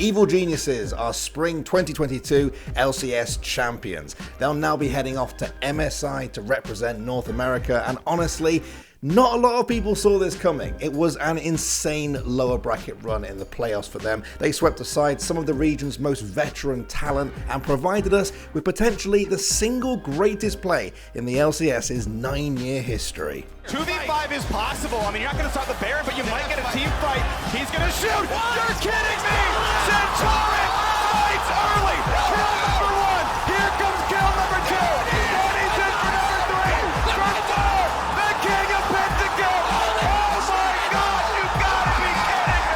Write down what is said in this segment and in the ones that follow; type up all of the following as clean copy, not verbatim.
Evil Geniuses are Spring 2022 LCS champions. They'll now be heading off to MSI to represent North America, and honestly, not a lot of people saw this coming. It was an insane lower bracket run in the playoffs for them. They swept aside some of the region's most veteran talent and provided us with potentially the single greatest play in the LCS's 9-year history. 2v5 is possible. I mean, you're not going to stop the Baron, but you might get a team fight. He's going to shoot. You're kidding me. Centauric fights early. Kill number 1. Here comes kill number 2. Danny's in for number 3. From 4. The king of Pentakill. Oh my God. You got to be kidding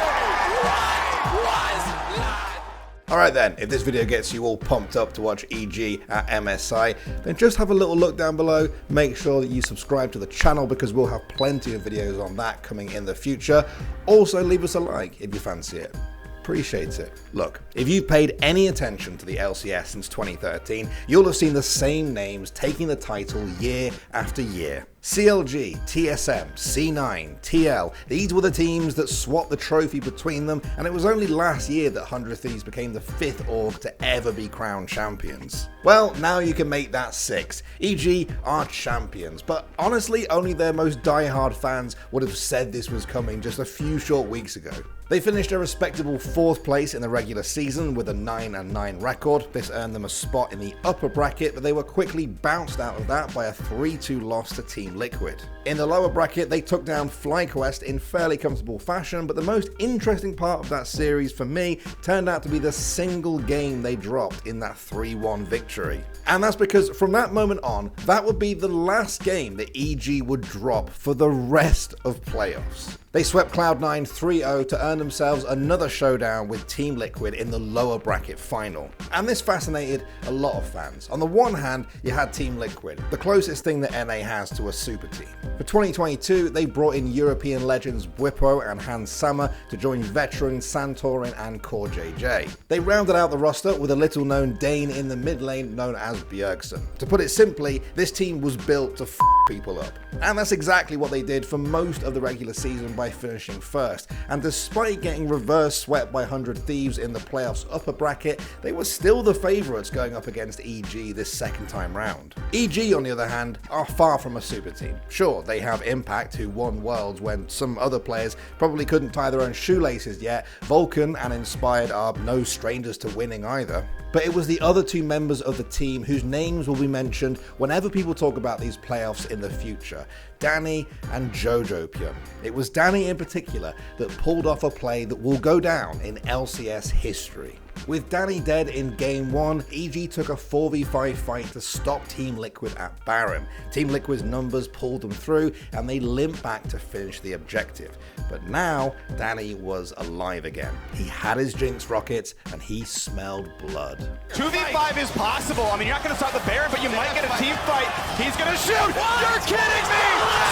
me. Alright then, if this video gets you all pumped up to watch EG at MSI, then just have a little look down below. Make sure that you subscribe to the channel because we'll have plenty of videos on that coming in the future. Also, leave us a like if you fancy it. Appreciate it. Look, if you've paid any attention to the LCS since 2013, you'll have seen the same names taking the title year after year. CLG, TSM, C9, TL, these were the teams that swapped the trophy between them, and it was only last year that 100 Thieves became the 5th org to ever be crowned champions. Well, now you can make that 6. EG are champions, but honestly, only their most die-hard fans would have said this was coming just a few short weeks ago. They finished a respectable 4th place in the regular season with a 9-9 record. This earned them a spot in the upper bracket, but they were quickly bounced out of that by a 3-2 loss to Team Liquid. In the lower bracket, they took down FlyQuest in fairly comfortable fashion, but the most interesting part of that series for me turned out to be the single game they dropped in that 3-1 victory. And that's because from that moment on, that would be the last game that EG would drop for the rest of playoffs. They swept Cloud9 3-0 to earn themselves another showdown with Team Liquid in the lower bracket final. And this fascinated a lot of fans. On the one hand, you had Team Liquid, the closest thing that NA has to a super team. For 2022, they brought in European legends Bwipo and Hans Sama to join veterans Santorin and Core JJ. They rounded out the roster with a little known Dane in the mid lane known as Bjergsen. To put it simply, this team was built to f people up. And that's exactly what they did for most of the regular season by finishing first. And despite getting reverse swept by 100 Thieves in the playoffs upper bracket, they were still the favourites going up against EG this second time round. EG, on the other hand, are far from a super team. Sure, they have Impact, who won Worlds when some other players probably couldn't tie their own shoelaces yet. Vulcan and Inspired are no strangers to winning either. But it was the other 2 members of the team whose names will be mentioned whenever people talk about these playoffs in the future. Danny and Jojopium. It was Danny in particular that pulled off a play that will go down in LCS history. With Danny dead in Game 1, EG took a 4v5 fight to stop Team Liquid at Baron. Team Liquid's numbers pulled them through and they limped back to finish the objective. But now, Danny was alive again. He had his Jinx rockets and he smelled blood. 2v5 is possible. I mean, you're not going to stop the Baron, but you might get a team fight. He's going to shoot. You're kidding me.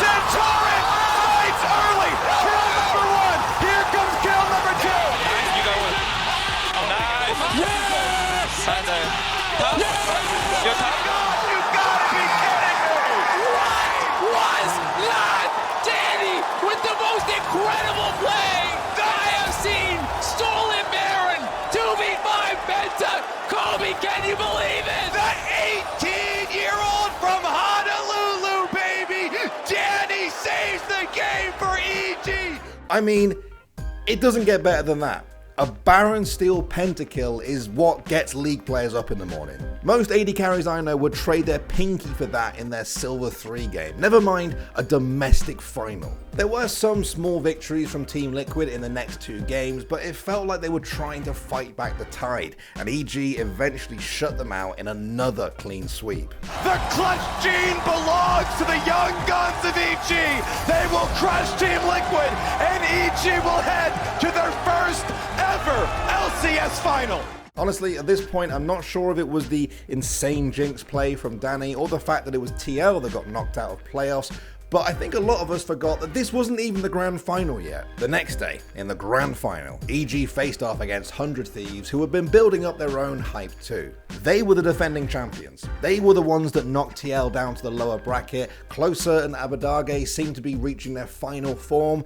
Centauric fights early. Kill number 1. Here comes kill number 2. Nice, you going. Nice. Yes! Yes! Your top. You gotta be kidding me! Was not Danny with the most incredible play I have seen. Stolen Baron, 2v5 Penta. Kobe, can you believe it? The 18-year-old from Honolulu, baby! Danny saves the game for EG! I mean, it doesn't get better than that. A Baron Steel pentakill is what gets League players up in the morning. Most AD carries I know would trade their pinky for that in their Silver 3 game, never mind a domestic final. There were some small victories from Team Liquid in the next 2 games, but it felt like they were trying to fight back the tide, and EG eventually shut them out in another clean sweep. The clutch gene belongs to the young guns of EG. They will crush Team Liquid, and EG will head to their first ever LCS final. Honestly, at this point, I'm not sure if it was the insane Jinx play from Danny or the fact that it was TL that got knocked out of playoffs, but I think a lot of us forgot that this wasn't even the grand final yet. The next day, in the grand final, EG faced off against 100 Thieves, who had been building up their own hype too. They were the defending champions. They were the ones that knocked TL down to the lower bracket. Closer and Abadage seemed to be reaching their final form.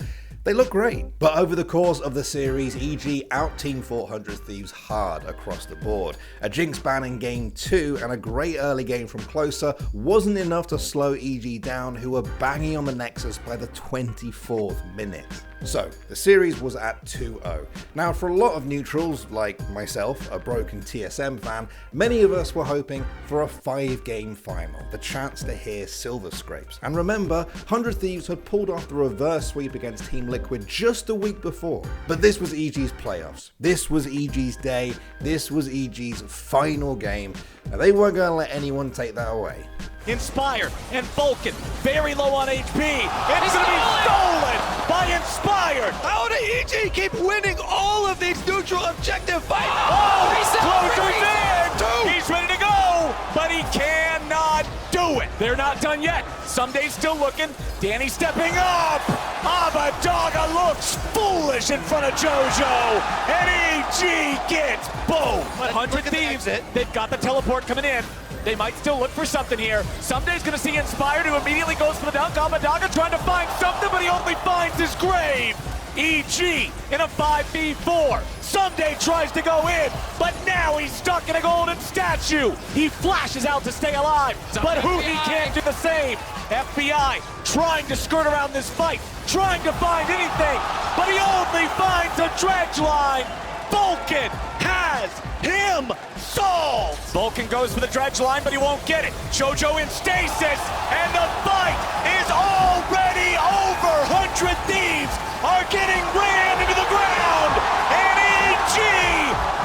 They look great, but over the course of the series, EG out-team fought 100 Thieves hard across the board. A Jinx ban in Game 2 and a great early game from Closer wasn't enough to slow EG down, who were banging on the Nexus by the 24th minute. So, the series was at 2-0. Now, for a lot of neutrals, like myself, a broken TSM fan, many of us were hoping for a 5-game final, the chance to hear Silver Scrapes. And remember, 100 Thieves had pulled off the reverse sweep against Team Liquid just a week before. But this was EG's playoffs. This was EG's day. This was EG's final game. And they weren't going to let anyone take that away. Inspire and Vulcan, very low on HP. It's going to be stolen by Inspired. How do EG keep winning all of these neutral objective fights? Oh, Closer's in. He's ready to go, but he cannot do it. They're not done yet. Someday's still looking. Danny stepping up. Abadaga looks foolish in front of JoJo, and EG gets boom. 100 Thieves, they've got the teleport coming in. They might still look for something here. Someday's gonna see Inspired, who immediately goes for the dunk. Abadaga trying to find something, but he only finds his grave. EG in a 5v4. Someday tries to go in, but now he's stuck in a golden statue. He flashes out to stay alive, but who he can't do the same. FBI trying to skirt around this fight, trying to find anything, but he only finds a dredge line. Vulcan has him solved. Vulcan goes for the dredge line, but he won't get it. JoJo in stasis, and the fight is already over. 100 Thieves are getting ran into the ground, and EG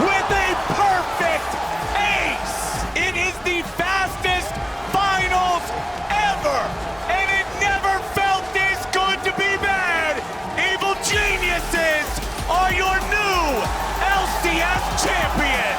with a perfect ace. It is the fastest finals ever, and it never felt this good to be bad. Evil Geniuses are your new LCS champions.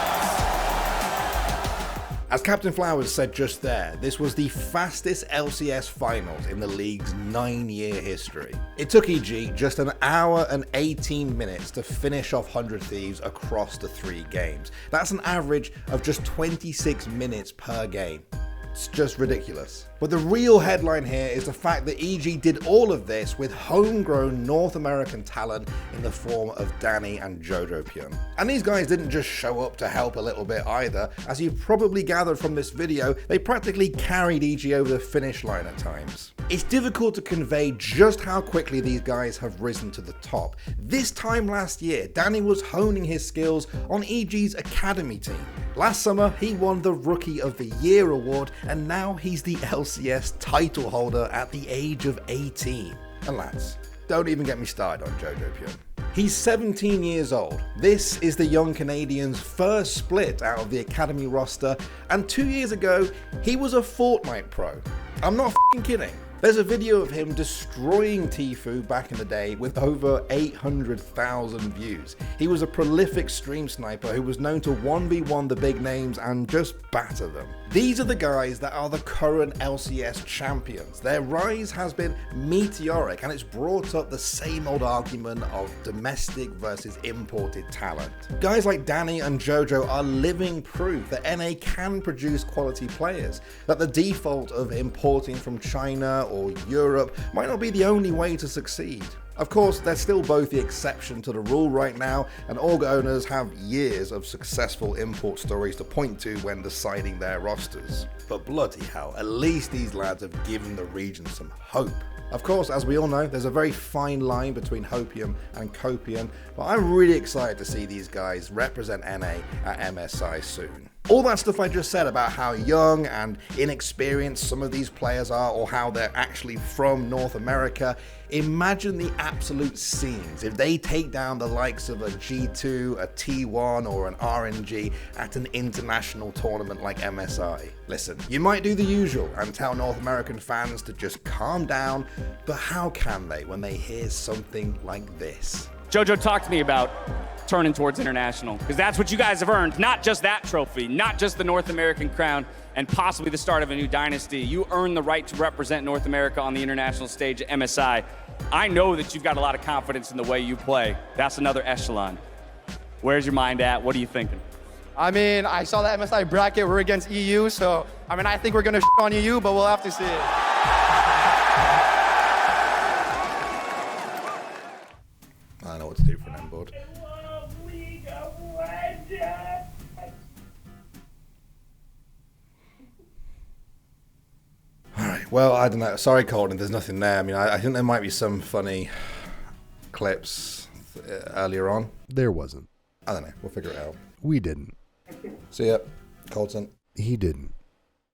As Captain Flowers said just there, this was the fastest LCS finals in the league's 9-year history. It took EG just an hour and 18 minutes to finish off 100 Thieves across the 3 games. That's an average of just 26 minutes per game. It's just ridiculous. But the real headline here is the fact that EG did all of this with homegrown North American talent in the form of Danny and JoJo Pyun. And these guys didn't just show up to help a little bit either. As you've probably gathered from this video, they practically carried EG over the finish line at times. It's difficult to convey just how quickly these guys have risen to the top. This time last year, Danny was honing his skills on EG's academy team. Last summer, he won the Rookie of the Year award, and now he's the LCS title holder at the age of 18. And lads, don't even get me started on JoJo Pyun. He's 17 years old. This is the young Canadian's first split out of the academy roster, and 2 years ago, he was a Fortnite pro. I'm not f***ing kidding. There's a video of him destroying Tfue back in the day with over 800,000 views. He was a prolific stream sniper who was known to 1v1 the big names and just batter them. These are the guys that are the current LCS champions. Their rise has been meteoric, and it's brought up the same old argument of domestic versus imported talent. Guys like Danny and JoJo are living proof that NA can produce quality players, that the default of importing from China or Europe might not be the only way to succeed. Of course, they're still both the exception to the rule right now, and org owners have years of successful import stories to point to when deciding their rosters. But bloody hell, at least these lads have given the region some hope. Of course, as we all know, there's a very fine line between hopium and copium, but I'm really excited to see these guys represent NA at MSI soon. All that stuff I just said about how young and inexperienced some of these players are, or how they're actually from North America, imagine the absolute scenes if they take down the likes of a G2, a T1, or an RNG at an international tournament like MSI. Listen, you might do the usual and tell North American fans to just calm down, but how can they when they hear something like this? JoJo, talk to me about turning towards international, because that's what you guys have earned. Not just that trophy, not just the North American crown, and possibly the start of a new dynasty. You earned the right to represent North America on the international stage at MSI. I know that you've got a lot of confidence in the way you play. That's another echelon. Where's your mind at? What are you thinking? I mean, I saw the MSI bracket. We're against EU, so I think we're gonna on EU, but we'll have to see it. Well, I don't know. Sorry, Colten, there's nothing there. I mean, I think there might be some funny clips earlier on. There wasn't. I don't know. We'll figure it out. We didn't. See ya, Colten. He didn't.